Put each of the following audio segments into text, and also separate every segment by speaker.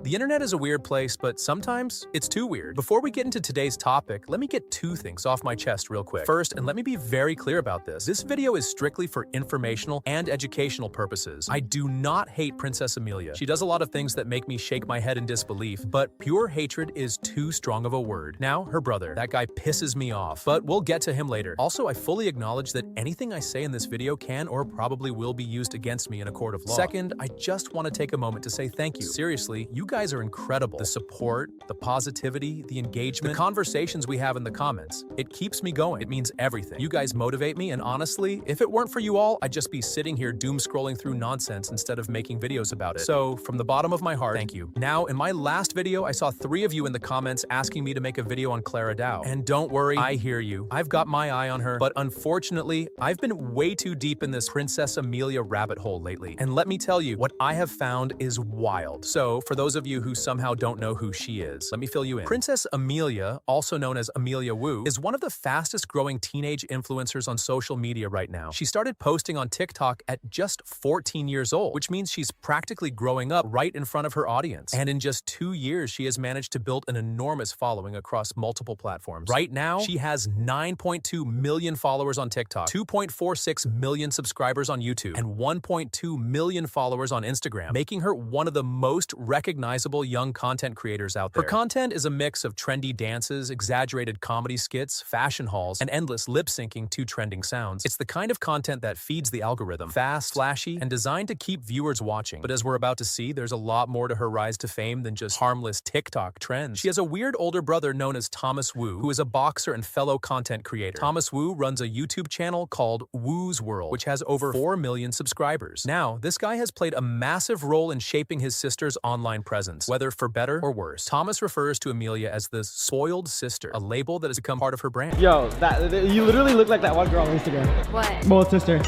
Speaker 1: The internet is a weird place, but sometimes it's too weird. Before we get into today's topic, let me get two things off my chest real quick. First, and let me be very clear about this video is strictly for informational and educational purposes. I do not hate Princess Amelia. She does a lot of things that make me shake my head in disbelief, but pure hatred is too strong of a word. Now, her brother. That guy pisses me off, but we'll get to him later. Also, I fully acknowledge that anything I say in this video can or probably will be used against me in a court of law. Second, I just want to take a moment to say thank you. Seriously, you guys are incredible. The support, the positivity, the engagement, the conversations we have in the comments. It keeps me going. It means everything. You guys motivate me, and honestly, if it weren't for you all, I'd just be sitting here doom scrolling through nonsense instead of making videos about it. So, from the bottom of my heart, thank you. Now, in my last video, I saw 3 of you in the comments asking me to make a video on Clara Dow. And don't worry, I hear you. I've got my eye on her, but unfortunately, I've been way too deep in this Princess Amelia rabbit hole lately. And let me tell you, what I have found is wild. So, for those of you who somehow don't know who she is, let me fill you in. Princess Amelia, also known as Amelia Wu, is one of the fastest growing teenage influencers on social media right now. She started posting on TikTok at just 14 years old, which means she's practically growing up right in front of her audience. And in just 2 years, she has managed to build an enormous following across multiple platforms. Right now, she has 9.2 million followers on TikTok, 2.46 million subscribers on YouTube, and 1.2 million followers on Instagram, making her one of the most recognizable young content creators out there. Her content is a mix of trendy dances, exaggerated comedy skits, fashion hauls, and endless lip-syncing to trending sounds. It's the kind of content that feeds the algorithm, fast, flashy, and designed to keep viewers watching. But as we're about to see, there's a lot more to her rise to fame than just harmless TikTok trends. She has a weird older brother known as Thomas Wu, who is a boxer and fellow content creator. Thomas Wu runs a YouTube channel called Wu's World, which has over 4 million subscribers. Now, this guy has played a massive role in shaping his sister's online presence, whether for better or worse. Thomas refers to Amelia as the spoiled sister, a label that has become part of her brand.
Speaker 2: Yo, you literally look like that one girl on Instagram.
Speaker 3: What?
Speaker 2: Spoiled sister.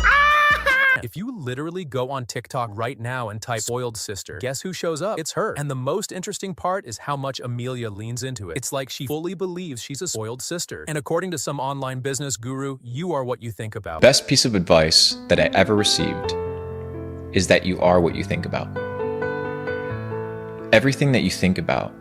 Speaker 1: If you literally go on TikTok right now and type spoiled sister, guess who shows up? It's her. And the most interesting part is how much Amelia leans into it. It's like she fully believes she's a spoiled sister. And according to some online business guru, you are what you think about.
Speaker 4: Best piece of advice that I ever received is that you are what you think about. Everything that you think about,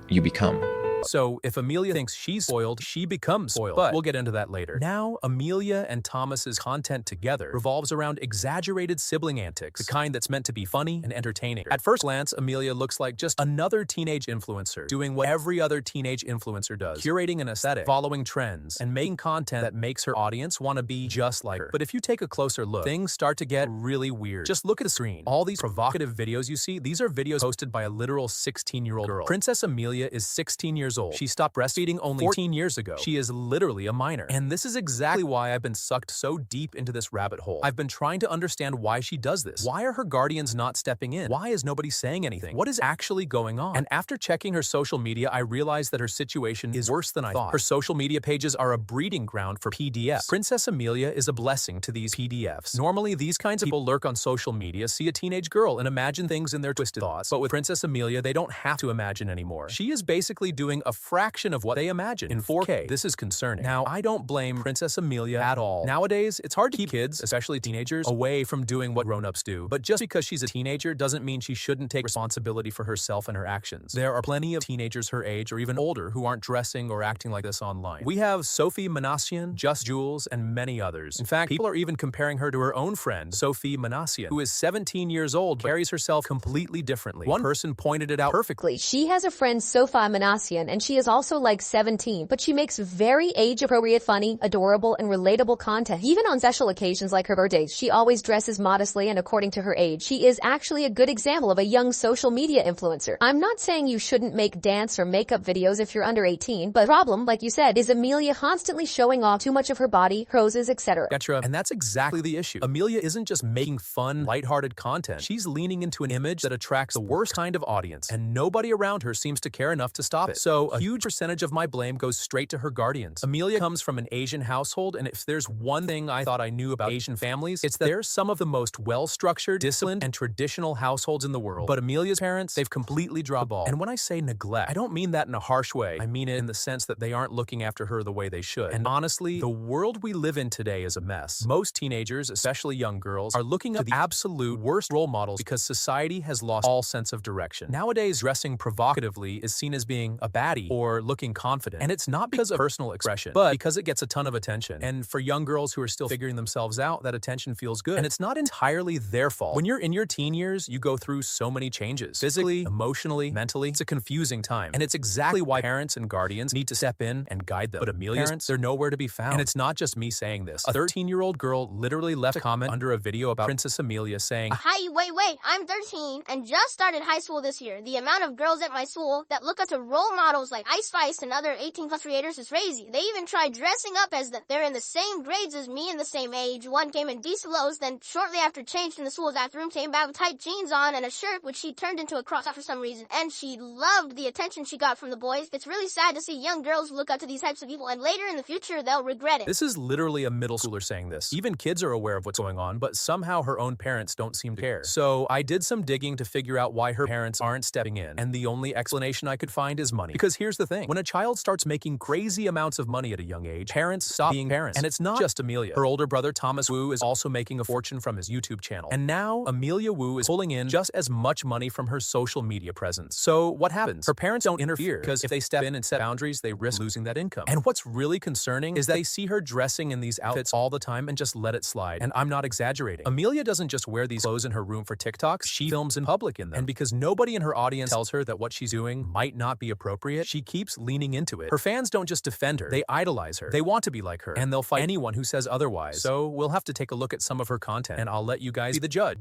Speaker 4: you become.
Speaker 1: So, if Amelia thinks she's spoiled, she becomes spoiled. But we'll get into that later. Now, Amelia and Thomas's content together revolves around exaggerated sibling antics, the kind that's meant to be funny and entertaining. At first glance, Amelia looks like just another teenage influencer, doing what every other teenage influencer does, curating an aesthetic, following trends, and making content that makes her audience want to be just like her. But if you take a closer look, things start to get really weird. Just look at the screen. All these provocative videos you see, these are videos posted by a literal 16-year-old girl. Princess Amelia is 16 years old. She stopped breastfeeding only 14 years ago. She is literally a minor. And this is exactly why I've been sucked so deep into this rabbit hole. I've been trying to understand why she does this. Why are her guardians not stepping in? Why is nobody saying anything? What is actually going on? And after checking her social media, I realized that her situation is worse than I thought. Her social media pages are a breeding ground for PDFs. Princess Amelia is a blessing to these PDFs. Normally, these kinds of people lurk on social media, see a teenage girl, and imagine things in their twisted thoughts. But with Princess Amelia, they don't have to imagine anymore. She is basically doing a fraction of what they imagine in 4K. This is concerning. Now, I don't blame Princess Amelia at all. Nowadays, it's hard to keep kids, especially teenagers, away from doing what grown-ups do. But just because she's a teenager doesn't mean she shouldn't take responsibility for herself and her actions. There are plenty of teenagers her age or even older who aren't dressing or acting like this online. We have Sophie Manassian, Just Jules, and many others. In fact, people are even comparing her to her own friend, Sophie Manassian, who is 17 years old, but carries herself completely differently. One person pointed it out perfectly.
Speaker 3: She has a friend, Sophie Manassian, and she is also like 17, but she makes very age-appropriate, funny, adorable, and relatable content. Even on special occasions like her birthdays, she always dresses modestly and according to her age. She is actually a good example of a young social media influencer. I'm not saying you shouldn't make dance or makeup videos if you're under 18, but the problem, like you said, is Amelia constantly showing off too much of her body, poses, etc.
Speaker 1: And that's exactly the issue. Amelia isn't just making fun, lighthearted content. She's leaning into an image that attracts the worst kind of audience, and nobody around her seems to care enough to stop it. So So a huge percentage of my blame goes straight to her guardians. Amelia comes from an Asian household, and if there's one thing I thought I knew about Asian families, it's that they're some of the most well-structured, disciplined, and traditional households in the world. But Amelia's parents, they've completely dropped the ball. And when I say neglect, I don't mean that in a harsh way. I mean it in the sense that they aren't looking after her the way they should. And honestly, the world we live in today is a mess. Most teenagers, especially young girls, are looking up to the absolute worst role models because society has lost all sense of direction. Nowadays, dressing provocatively is seen as being a baddie or looking confident. And it's not because of personal expression, but because it gets a ton of attention. And for young girls who are still figuring themselves out, that attention feels good. And it's not entirely their fault. When you're in your teen years, you go through so many changes. Physically, emotionally, mentally. It's a confusing time. And it's exactly why parents and guardians need to step in and guide them. But Amelia's parents, they're nowhere to be found. And it's not just me saying this. A 13-year-old girl literally left a comment under a video about Princess Amelia saying,
Speaker 5: "Hi, wait, I'm 13 and just started high school this year. The amount of girls at my school that look up to role models like Ice Spice and other 18+ creators is crazy. They even try dressing up as they're in the same grades as me and the same age. One came in decent clothes, then shortly after changed in the school bathroom, came back with tight jeans on and a shirt which she turned into a crop top for some reason. And she loved the attention she got from the boys. It's really sad to see young girls look up to these types of people, and later in the future, they'll regret it."
Speaker 1: This is literally a middle schooler saying this. Even kids are aware of what's going on, but somehow her own parents don't seem to care. So I did some digging to figure out why her parents aren't stepping in, and the only explanation I could find is money. Because here's the thing. When a child starts making crazy amounts of money at a young age, parents stop being parents. And it's not just Amelia. Her older brother Thomas Wu is also making a fortune from his YouTube channel. And now Amelia Wu is pulling in just as much money from her social media presence. So what happens? Her parents don't interfere, because if they step in and set boundaries, they risk losing that income. And what's really concerning is that they see her dressing in these outfits all the time and just let it slide. And I'm not exaggerating. Amelia doesn't just wear these clothes in her room for TikToks, she films in public in them. And because nobody in her audience tells her that what she's doing might not be appropriate, she keeps leaning into it. Her fans don't just defend her, they idolize her. They want to be like her, and they'll fight anyone who says otherwise. So we'll have to take a look at some of her content, and I'll let you guys be the judge.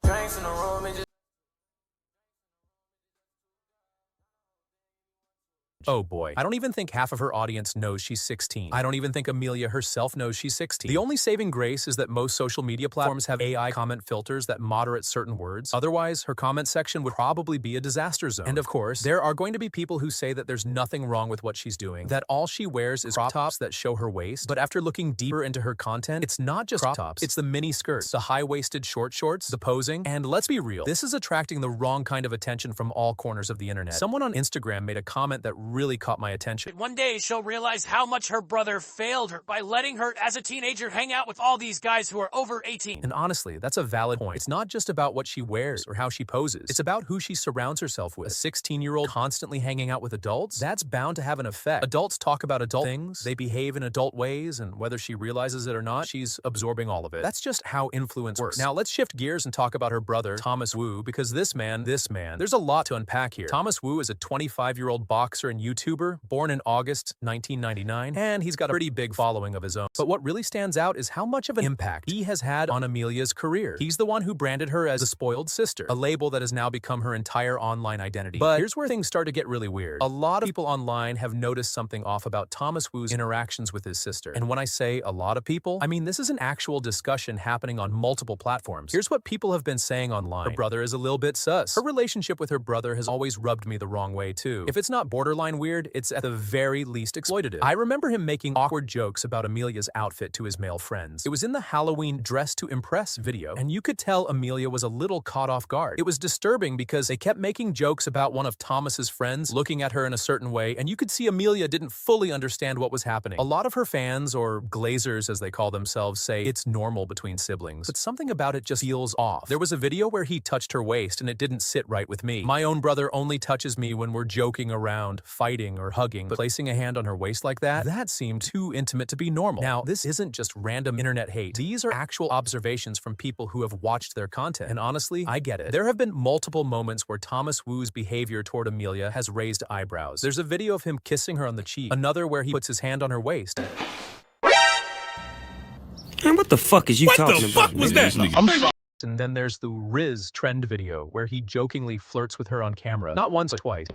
Speaker 6: Drinks in the room, it just
Speaker 1: Oh boy. I don't even think half of her audience knows she's 16. I don't even think Amelia herself knows she's 16. The only saving grace is that most social media platforms have AI comment filters that moderate certain words. Otherwise, her comment section would probably be a disaster zone. And of course, there are going to be people who say that there's nothing wrong with what she's doing, that all she wears is crop tops that show her waist. But after looking deeper into her content, it's not just crop tops. It's the mini skirts, the high-waisted short shorts, the posing, and let's be real, this is attracting the wrong kind of attention from all corners of the internet. Someone on Instagram made a comment that really caught my attention.
Speaker 7: One day she'll realize how much her brother failed her by letting her, as a teenager, hang out with all these guys who are over 18.
Speaker 1: And honestly, that's a valid point. It's not just about what she wears or how she poses. It's about who she surrounds herself with. A 16-year-old constantly hanging out with adults? That's bound to have an effect. Adults talk about adult things, they behave in adult ways, and whether she realizes it or not, she's absorbing all of it. That's just how influence works. Now, let's shift gears and talk about her brother, Thomas Wu, because this man, there's a lot to unpack here. Thomas Wu is a 25-year-old boxer and YouTuber, born in August 1999, and he's got a pretty big following of his own. But what really stands out is how much of an impact he has had on Amelia's career. He's the one who branded her as the spoiled sister, a label that has now become her entire online identity. But here's where things start to get really weird. A lot of people online have noticed something off about Thomas Wu's interactions with his sister. And when I say a lot of people, I mean this is an actual discussion happening on multiple platforms. Here's what people have been saying online. Her brother is a little bit sus. Her relationship with her brother has always rubbed me the wrong way too. If it's not borderline weird, it's at the very least exploitative. I remember him making awkward jokes about Amelia's outfit to his male friends. It was in the Halloween Dress to Impress video, and you could tell Amelia was a little caught off guard. It was disturbing because they kept making jokes about one of Thomas's friends looking at her in a certain way, and you could see Amelia didn't fully understand what was happening. A lot of her fans, or glazers as they call themselves, say it's normal between siblings, but something about it just feels off. There was a video where he touched her waist, and it didn't sit right with me. My own brother only touches me when we're joking around, fighting, or hugging, but placing a hand on her waist like that seemed too intimate to be normal. Now, this isn't just random internet hate. These are actual observations from people who have watched their content. And honestly, I get it. There have been multiple moments where Thomas Wu's behavior toward Amelia has raised eyebrows. There's a video of him kissing her on the cheek, another where he puts his hand on her waist.
Speaker 8: Man, what the fuck is you talking about?
Speaker 9: What the fuck was that?
Speaker 1: And then there's the Riz trend video where he jokingly flirts with her on camera. Not once, but twice.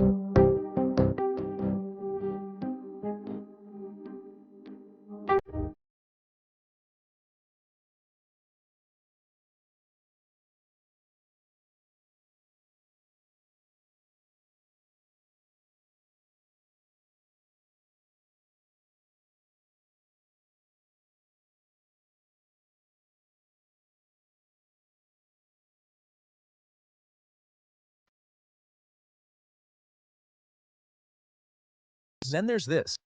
Speaker 1: Then there's this.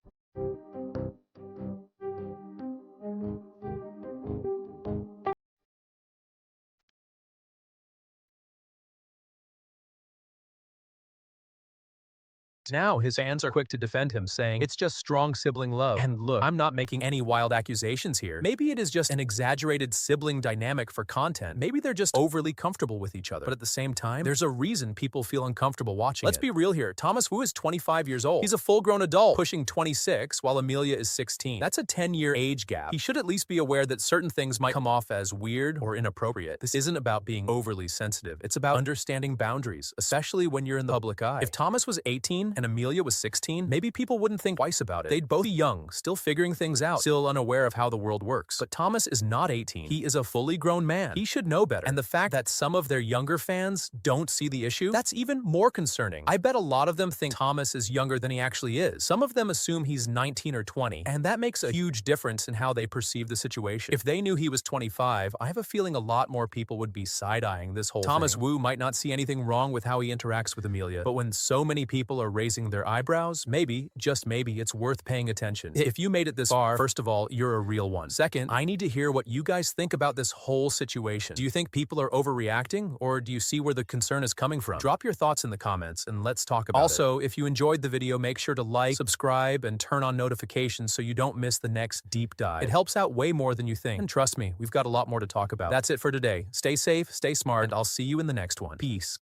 Speaker 1: Now his fans are quick to defend him, saying it's just strong sibling love. And look, I'm not making any wild accusations here. Maybe it is just an exaggerated sibling dynamic for content. Maybe they're just overly comfortable with each other. But at the same time, there's a reason people feel uncomfortable watching Let's be real here. Thomas Wu is 25 years old. He's a full-grown adult, pushing 26, while Amelia is 16. That's a 10-year age gap. He should at least be aware that certain things might come off as weird or inappropriate. This isn't about being overly sensitive. It's about understanding boundaries, especially when you're in the public eye. If Thomas was 18 and Amelia was 16, maybe people wouldn't think twice about it. They'd both be young, still figuring things out, still unaware of how the world works. But Thomas is not 18. He is a fully grown man. He should know better. And the fact that some of their younger fans don't see the issue, that's even more concerning. I bet a lot of them think Thomas is younger than he actually is. Some of them assume he's 19 or 20, and that makes a huge difference in how they perceive the situation. If they knew he was 25, I have a feeling a lot more people would be side-eyeing this whole Thomas Wu might not see anything wrong with how he interacts with Amelia, but when so many people are raising their eyebrows, maybe, just maybe, it's worth paying attention. If you made it this far, first of all, you're a real one. Second, I need to hear what you guys think about this whole situation. Do you think people are overreacting, or do you see where the concern is coming from? Drop your thoughts in the comments and let's talk about it. Also, if you enjoyed the video, make sure to like, subscribe, and turn on notifications so you don't miss the next deep dive. It helps out way more than you think. And trust me, we've got a lot more to talk about. That's it for today. Stay safe, stay smart, and I'll see you in the next one. Peace.